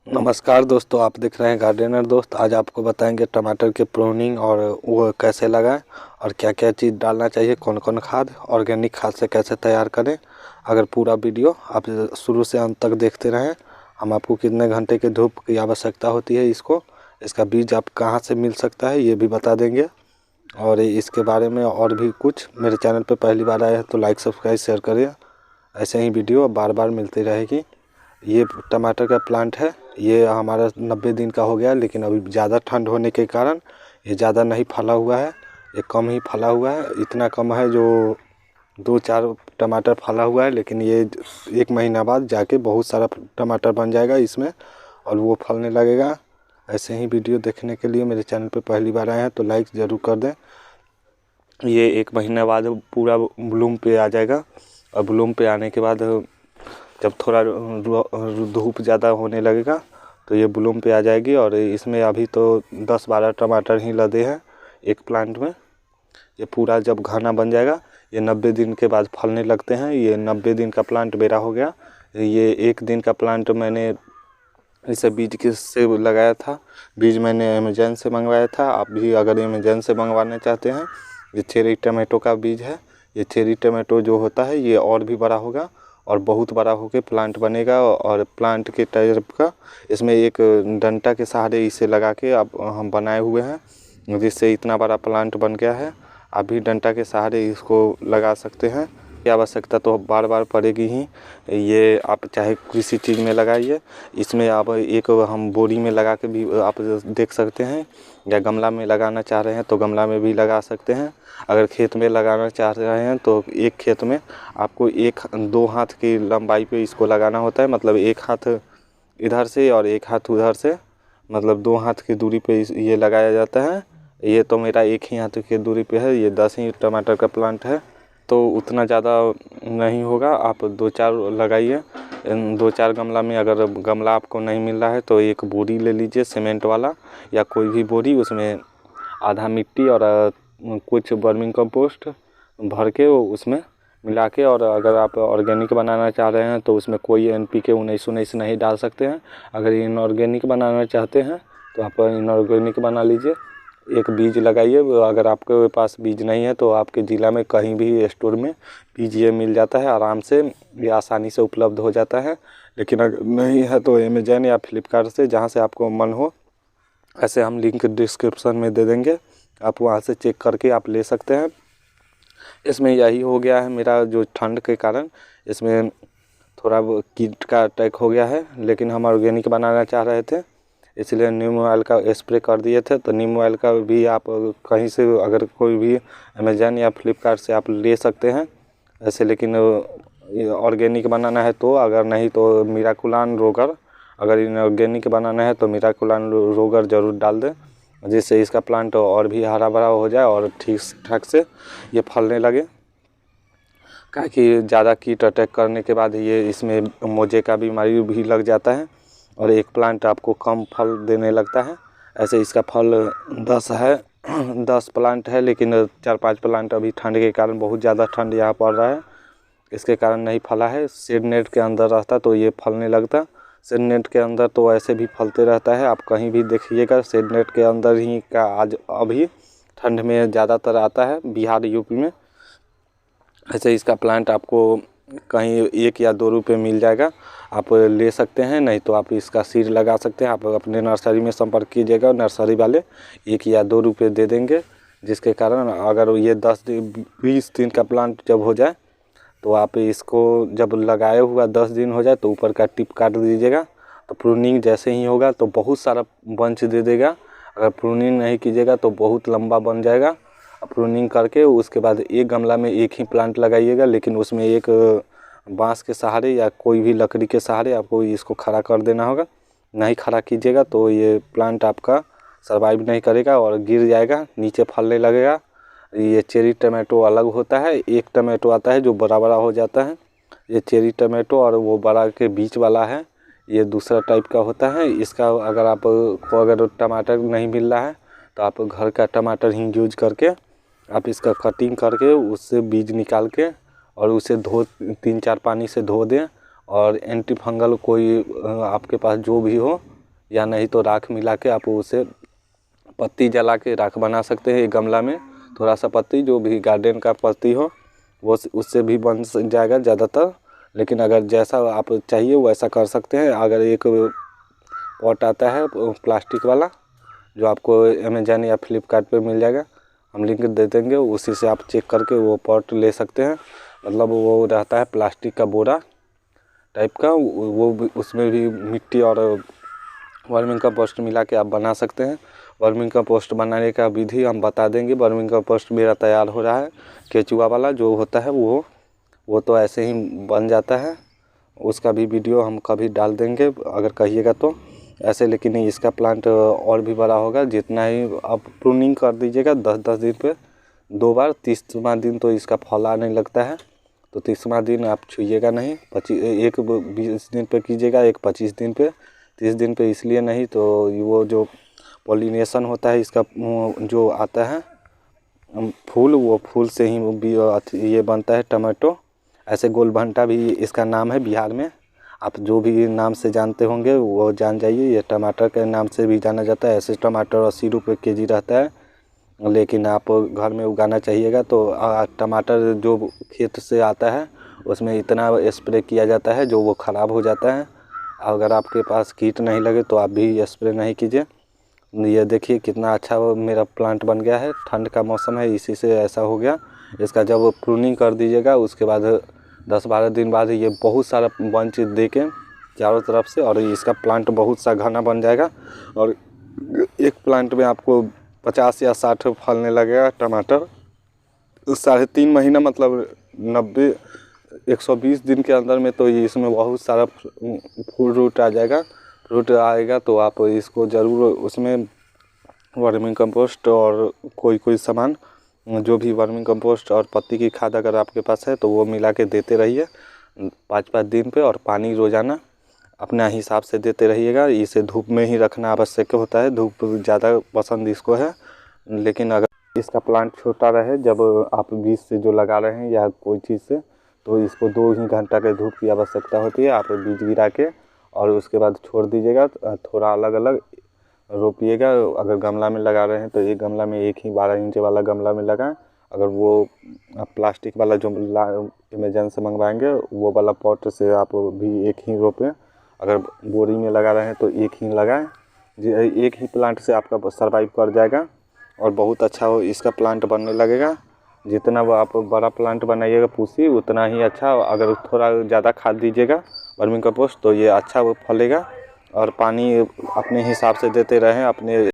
नमस्कार दोस्तों, आप देख रहे हैं गार्डनर दोस्त। आज आपको बताएंगे टमाटर के प्रूनिंग और वो कैसे लगाएं और क्या क्या चीज़ डालना चाहिए, कौन कौन खाद, ऑर्गेनिक खाद से कैसे तैयार करें। अगर पूरा वीडियो आप शुरू से अंत तक देखते रहें। हम आपको कितने घंटे की धूप की आवश्यकता होती है, इसका बीज आप कहाँ से मिल सकता है ये भी बता देंगे। और इसके बारे में और भी कुछ, मेरे चैनल पर पहली बार आए हैं तो लाइक सब्सक्राइब शेयर करिए। ऐसे ही वीडियो बार बार मिलती रहेगी। ये टमाटर का प्लांट है, ये हमारा 90 दिन का हो गया, लेकिन अभी ज़्यादा ठंड होने के कारण ये ज़्यादा नहीं फला हुआ है, ये कम ही फला हुआ है। इतना कम है जो 2-4 टमाटर फला हुआ है, लेकिन ये 1 महीना बाद जाके बहुत सारा टमाटर बन जाएगा इसमें और वो फलने लगेगा। ऐसे ही वीडियो देखने के लिए मेरे चैनल पे पहली बार आए हैं तो लाइक ज़रूर कर दें। ये 1 महीने बाद पूरा ब्लूम पे आ जाएगा और ब्लूम पे आने के बाद जब थोड़ा धूप ज़्यादा होने लगेगा तो ये ब्लूम पे आ जाएगी। और इसमें अभी तो 10-12 टमाटर ही लदे हैं एक प्लांट में। ये पूरा जब घना बन जाएगा, ये 90 दिन के बाद फलने लगते हैं। ये 90 दिन का प्लांट मेरा हो गया। ये 1 दिन का प्लांट मैंने इसे बीज से लगाया था। बीज मैंने अमेजन से मंगवाया था। आप भी अगर अमेजन से मंगवाना चाहते हैं, ये चेरी टमाटो का बीज है। ये चेरी टमाटो जो होता है ये और भी बड़ा होगा और बहुत बड़ा होकर प्लांट बनेगा। और प्लांट के टाइप का इसमें एक डंटा के सहारे इसे लगा के अब हम बनाए हुए हैं, जिससे इतना बड़ा प्लांट बन गया है। आप भी डंटा के सहारे इसको लगा सकते हैं। की आवश्यकता तो बार बार पड़ेगी ही। ये आप चाहे किसी चीज़ में लगाइए, इसमें आप एक हम बोरी में लगा के भी आप देख सकते हैं, या गमला में लगाना चाह रहे हैं तो गमला में भी लगा सकते हैं। अगर खेत में लगाना चाह रहे हैं तो एक खेत में आपको 1-2 हाथ की लंबाई पे इसको लगाना होता है। मतलब 1 हाथ इधर से और 1 हाथ उधर से, मतलब 2 हाथ की दूरी पे ये लगाया जाता है। ये तो मेरा 1 ही हाथ की दूरी पे है। ये 10 ही टमाटर का प्लांट है तो उतना ज़्यादा नहीं होगा। आप 2-4 लगाइए। 2-4 गमला में, अगर गमला आपको नहीं मिल रहा है तो एक बोरी ले लीजिए सीमेंट वाला, या कोई भी बोरी, उसमें आधा मिट्टी और कुछ वर्मिंग कंपोस्ट भर के उसमें मिला के। और अगर आप ऑर्गेनिक बनाना चाह रहे हैं तो उसमें कोई NPK 19-19 नहीं डाल सकते हैं। अगर इनऑर्गेनिक बनाना चाहते हैं तो आप इनऑर्गेनिक बना लीजिए। एक बीज लगाइए। अगर आपके पास बीज नहीं है तो आपके ज़िला में कहीं भी स्टोर में बीज ये मिल जाता है आराम से, ये आसानी से उपलब्ध हो जाता है। लेकिन अगर नहीं है तो अमेजन या फ्लिपकार्ट से, जहाँ से आपको मन हो, ऐसे हम लिंक डिस्क्रिप्शन में दे देंगे, आप वहाँ से चेक करके आप ले सकते हैं। इसमें यही हो गया है मेरा, जो ठंड के कारण इसमें थोड़ा कीट का अटैक हो गया है। लेकिन हम ऑर्गेनिक बनाना चाह रहे थे, इसलिए नीम ऑयल का स्प्रे कर दिए थे। तो नीम ऑयल का भी आप कहीं से, अगर कोई भी अमेजन या फ्लिपकार्ट से आप ले सकते हैं ऐसे। लेकिन ऑर्गेनिक बनाना है तो, अगर नहीं तो मिराकुलान रोगर, अगर इनऑर्गेनिक बनाना है तो मिराकुलान रोगर ज़रूर डाल दें, जिससे इसका प्लांट और भी हरा भरा हो जाए और ठीक ठाक से ये फलने लगे। क्या कि ज़्यादा कीट अटैक करने के बाद ये इसमें मोजे का बीमारी भी लग जाता है और एक प्लांट आपको कम फल देने लगता है। ऐसे इसका फल 10 है, 10 प्लांट है, लेकिन 4-5 प्लांट अभी ठंड के कारण, बहुत ज़्यादा ठंड यहाँ पड़ रहा है, इसके कारण नहीं फला है। शेड नेट के अंदर रहता तो ये फलने लगता। शेड नेट के अंदर तो ऐसे भी फलते रहता है। आप कहीं भी देखिएगा शेड नेट के अंदर ही का आज अभी ठंड में ज़्यादातर आता है, बिहार यूपी में। ऐसे इसका प्लांट आपको कहीं 1 या 2 रुपये मिल जाएगा, आप ले सकते हैं। नहीं तो आप इसका सीड लगा सकते हैं। आप अपने नर्सरी में संपर्क कीजिएगा, नर्सरी वाले 1 या 2 रुपये दे देंगे, जिसके कारण अगर ये 10-20 दिन का प्लांट जब हो जाए तो आप इसको, जब लगाए हुआ 10 दिन हो जाए तो ऊपर का टिप काट दीजिएगा। तो प्रूनिंग जैसे ही होगा तो बहुत सारा बंच दे देगा। अगर प्रूनिंग नहीं कीजिएगा तो बहुत लंबा बन जाएगा। प्रूनिंग करके उसके बाद एक गमला में 1 ही प्लांट लगाइएगा, लेकिन उसमें एक बांस के सहारे या कोई भी लकड़ी के सहारे आपको इसको खड़ा कर देना होगा। नहीं खड़ा कीजिएगा तो ये प्लांट आपका सर्वाइव नहीं करेगा और गिर जाएगा, नीचे फलने लगेगा। ये चेरी टमाटो अलग होता है। एक टमाटो आता है जो बड़ा बड़ा हो जाता है, ये चेरी टमाटो, और वो बड़ा के बीच वाला है, ये दूसरा टाइप का होता है। इसका अगर आपको अगर टमाटर नहीं मिल रहा है तो आप घर का टमाटर ही यूज करके आप इसका कटिंग करके उससे बीज निकाल के और उसे 3-4 पानी से धो दें। और एंटी फंगल कोई आपके पास जो भी हो या नहीं तो राख मिला के आप उसे पत्ती जला के राख बना सकते हैं। एक गमला में थोड़ा सा पत्ती, जो भी गार्डन का पत्ती हो वो उससे भी बन जाएगा ज़्यादातर, लेकिन अगर जैसा आप चाहिए वैसा कर सकते हैं। अगर एक पॉट आता है प्लास्टिक वाला जो आपको अमेजन या फ्लिपकार्ट पे मिल जाएगा, हम लिंक दे देंगे, उसी से आप चेक करके वो पॉट ले सकते हैं। मतलब वो रहता है प्लास्टिक का बोरा टाइप का, वो उसमें भी मिट्टी और वर्मिंग कंपोस्ट मिला के आप बना सकते हैं। वर्मिंग कंपोस्ट बनाने का विधि हम बता देंगे। वर्मिंग कंपोस्ट मेरा तैयार हो रहा है, केचुआ वाला जो होता है वो तो ऐसे ही बन जाता है, उसका भी वीडियो हम कभी डाल देंगे अगर कहिएगा तो ऐसे। लेकिन इसका प्लांट और भी बड़ा होगा, जितना ही आप प्रूनिंग कर दीजिएगा 10-10 दिन पे 2 बार। 30वां दिन तो इसका फल आने लगता है, तो 30वां दिन आप छूइएगा नहीं। 20 दिन पे कीजिएगा, एक 25 दिन पे, 30 दिन पे इसलिए नहीं तो वो जो पॉलिनेशन होता है इसका जो आता है फूल, वो फूल से ही ये बनता है टमाटो। ऐसे गोलभंटा भी इसका नाम है बिहार में, आप जो भी नाम से जानते होंगे वो जान जाइए। ये टमाटर के नाम से भी जाना जाता है। ऐसे टमाटर 80 रुपये केजी रहता है, लेकिन आप घर में उगाना चाहिएगा तो टमाटर जो खेत से आता है उसमें इतना स्प्रे किया जाता है जो वो ख़राब हो जाता है। अगर आपके पास कीट नहीं लगे तो आप भी स्प्रे नहीं कीजिए। ये देखिए कितना अच्छा वो मेरा प्लांट बन गया है। ठंड का मौसम है इसी से ऐसा हो गया। इसका जब प्रूनिंग कर दीजिएगा उसके बाद 10-12 दिन बाद ये बहुत सारा बंच दे के चारों तरफ से, और इसका प्लांट बहुत सा घना बन जाएगा और एक प्लांट में आपको 50 या 60 फलने लगेगा टमाटर। 3.5 महीना मतलब 120 दिन के अंदर में तो ये इसमें बहुत सारा फ्रूट आ जाएगा। फ्रूट आएगा तो आप इसको ज़रूर उसमें वर्मिंग कंपोस्ट और कोई सामान, जो भी वर्मिंग कंपोस्ट और पत्ती की खाद अगर आपके पास है तो वो मिला के देते रहिए 5-5 दिन पे। और पानी रोज़ाना अपना हिसाब से देते रहिएगा। इसे धूप में ही रखना आवश्यक होता है, धूप ज़्यादा पसंद इसको है। लेकिन अगर इसका प्लांट छोटा रहे, जब आप बीज से जो लगा रहे हैं या कोई चीज़ से, तो इसको 2 ही घंटा के धूप की आवश्यकता होती है। आप बीज गिरा के और उसके बाद छोड़ दीजिएगा, थोड़ा अलग अलग रोपिएगा। अगर गमला में लगा रहे हैं तो एक गमला में एक ही 12 इंच वाला गमला में लगाएं। अगर वो प्लास्टिक वाला जो अमेजन से मंगवाएंगे वो वाला पॉट से आप भी एक ही रोपें। अगर बोरी में लगा रहे हैं तो एक ही लगाएं, एक ही प्लांट से आपका सर्वाइव कर जाएगा और बहुत अच्छा हो इसका प्लांट बनने लगेगा। जितना वो आप बड़ा प्लांट बनाइएगा पूसी उतना ही अच्छा। अगर थोड़ा ज़्यादा खाद दीजिएगा वर्मिंग कंपोस्ट तो ये अच्छा वो फलेगा। और पानी अपने हिसाब से देते रहें, अपने